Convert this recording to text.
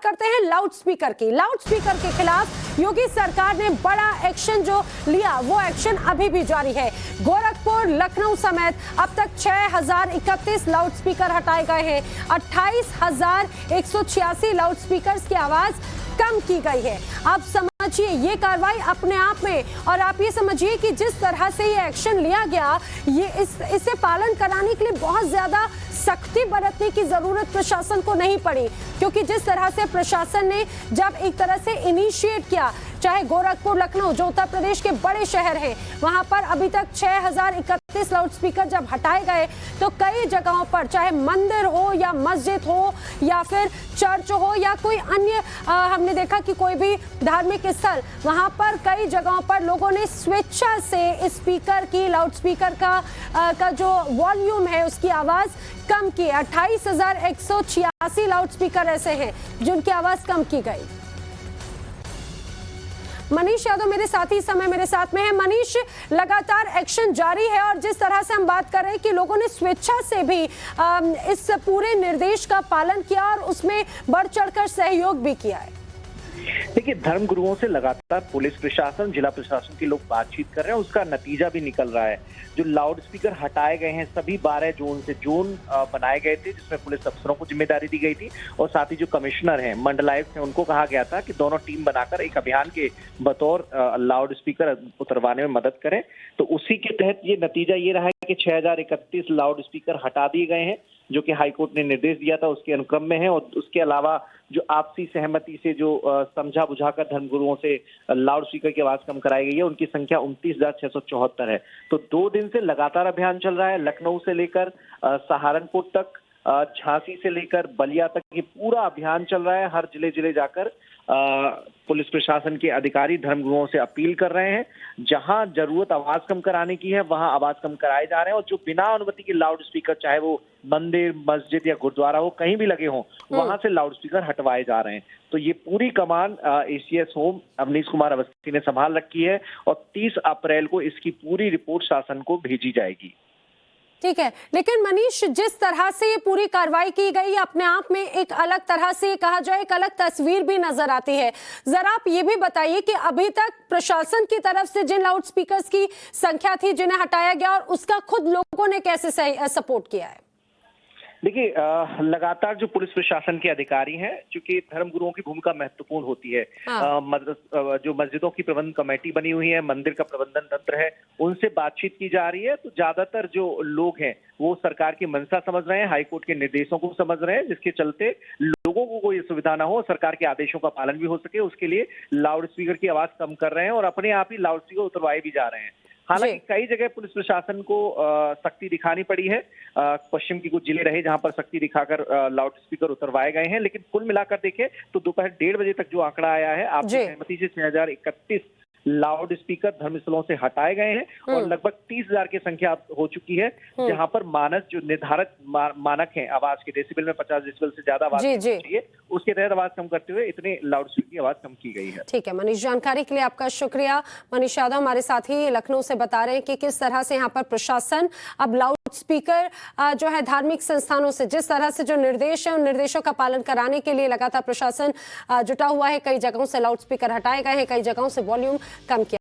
बात करते हैं लाउड स्पीकर की। लाउड स्पीकर के खिलाफ योगी सरकार ने बड़ा एक्शन जो लिया वो एक्शन अभी भी जारी है। गोरखपुर, लखनऊ समेत अब तक 6031 लाउड स्पीकर हटाए गए हैं। 28,186 लाउड स्पीकर की आवाज कम की गई है। आप समझिए ये कार्रवाई अपने आप में, और आप ये समझिए कि जिस तरह से ये एक्शन लिया गया, ये इसे पालन कराने के लिए बहुत ज्यादा सख्ती बरतने की जरूरत प्रशासन को नहीं पड़ी, क्योंकि जिस तरह से प्रशासन ने जब एक तरह से इनिशिएट किया, चाहे गोरखपुर, लखनऊ जो उत्तर प्रदेश के बड़े शहर हैं, वहां पर अभी तक 6031 लाउड स्पीकर जब हटाए गए तो कई जगहों पर, चाहे मंदिर हो या मस्जिद हो या फिर चर्च हो या कोई अन्य हमने देखा कि कोई भी धार्मिक स्थल, वहां पर कई जगहों पर लोगों ने स्वेच्छा से स्पीकर की, लाउड स्पीकर का जो वॉल्यूम है उसकी आवाज कम की। 28,186 लाउड स्पीकर ऐसे हैं जिनकी आवाज कम की गई। मनीष यादव मेरे साथी इस समय मेरे साथ में है। मनीष, लगातार एक्शन जारी है और जिस तरह से हम बात कर रहे हैं कि लोगों ने स्वेच्छा से भी इस पूरे निर्देश का पालन किया और उसमें बढ़ चढ़कर सहयोग भी किया है। देखिए, धर्म गुरुओं से लगातार पुलिस प्रशासन, जिला प्रशासन के लोग बातचीत कर रहे हैं, उसका नतीजा भी निकल रहा है। जो लाउड स्पीकर हटाए गए हैं, सभी 12 जोन से जोन बनाए गए थे, जिसमें पुलिस अफसरों को जिम्मेदारी दी गई थी, और साथ ही जो कमिश्नर हैं, मंडलायुक्त हैं, उनको कहा गया था कि दोनों टीम बनाकर एक अभियान के बतौर लाउड स्पीकर उतरवाने में मदद करें। तो उसी के तहत ये नतीजा ये रहा है कि 6031 लाउड स्पीकर हटा दिए गए हैं, जो कि हाईकोर्ट ने निर्देश दिया था उसके अनुक्रम में है। और उसके अलावा जो आपसी सहमति से जो समझा बुझाकर धर्मगुरुओं से लाउड स्पीकर की आवाज कम कराई गई है, उनकी संख्या 29,674 है। तो 2 दिन से लगातार अभियान चल रहा है। लखनऊ से लेकर सहारनपुर तक, झांसी से लेकर बलिया तक ये पूरा अभियान चल रहा है। हर जिले जाकर पुलिस प्रशासन के अधिकारी धर्मगुरुओं से अपील कर रहे हैं, जहां जरूरत आवाज कम कराने की है वहां आवाज कम कराए जा रहे हैं। और जो बिना अनुमति के लाउड स्पीकर, चाहे वो मंदिर, मस्जिद या गुरुद्वारा हो, कहीं भी लगे हों, वहां से लाउड स्पीकर हटवाए जा रहे हैं। तो ये पूरी कमान एसीएस होम अवनीश कुमार अवस्थी ने संभाल रखी है और 30 अप्रैल को इसकी पूरी रिपोर्ट शासन को भेजी जाएगी। ठीक है, लेकिन मनीष, जिस तरह से ये पूरी कार्रवाई की गई अपने आप में एक अलग तरह से कहा जाए, एक अलग तस्वीर भी नजर आती है। जरा आप ये भी बताइए कि अभी तक प्रशासन की तरफ से जिन लाउड स्पीकर्स की संख्या थी जिन्हें हटाया गया, और उसका खुद लोगों ने कैसे सपोर्ट किया है? देखिए, लगातार जो पुलिस प्रशासन के अधिकारी हैं, चूंकि धर्मगुरुओं की भूमिका महत्वपूर्ण होती है, जो मस्जिदों की प्रबंध कमेटी बनी हुई है, मंदिर का प्रबंधन तंत्र है, उनसे बातचीत की जा रही है। तो ज्यादातर जो लोग हैं वो सरकार की मंशा समझ रहे हैं, हाईकोर्ट के निर्देशों को समझ रहे हैं, जिसके चलते लोगों को कोई असुविधा ना हो, सरकार के आदेशों का पालन भी हो सके, उसके लिए लाउड स्पीकर की आवाज कम कर रहे हैं और अपने आप ही लाउड स्पीकर उतरवाए भी जा रहे हैं। हालांकि कई जगह पुलिस प्रशासन को सख्ती दिखानी पड़ी है। पश्चिम के कुछ जिले रहे जहां पर सख्ती दिखाकर लाउड स्पीकर उतरवाए गए हैं, लेकिन कुल मिलाकर देखें तो दोपहर 1:30 बजे तक जो आंकड़ा आया है, आपकी सहमति से 6031 लाउड स्पीकर धर्मस्थलों से हटाए गए हैं और लगभग 30,000 की संख्या हो चुकी है, जहां पर मानक जो निर्धारित मानक हैं आवाज के, डेसिबल में 50 डेसिबल से ज्यादा आवाज चाहिए, उसके तहत आवाज कम करते हुए इतने लाउड स्पीकर की आवाज कम की गई है। ठीक है मनीष, जानकारी के लिए आपका शुक्रिया। मनीष यादव हमारे साथी लखनऊ से बता रहे हैं कि किस तरह से यहाँ पर प्रशासन अब लाउड स्पीकर जो है धार्मिक संस्थानों से जिस तरह से जो निर्देश है उन निर्देशों का पालन कराने के लिए लगातार प्रशासन जुटा हुआ है। कई जगहों से लाउड स्पीकर हटाए गए हैं, कई जगहों से वॉल्यूम कम किया।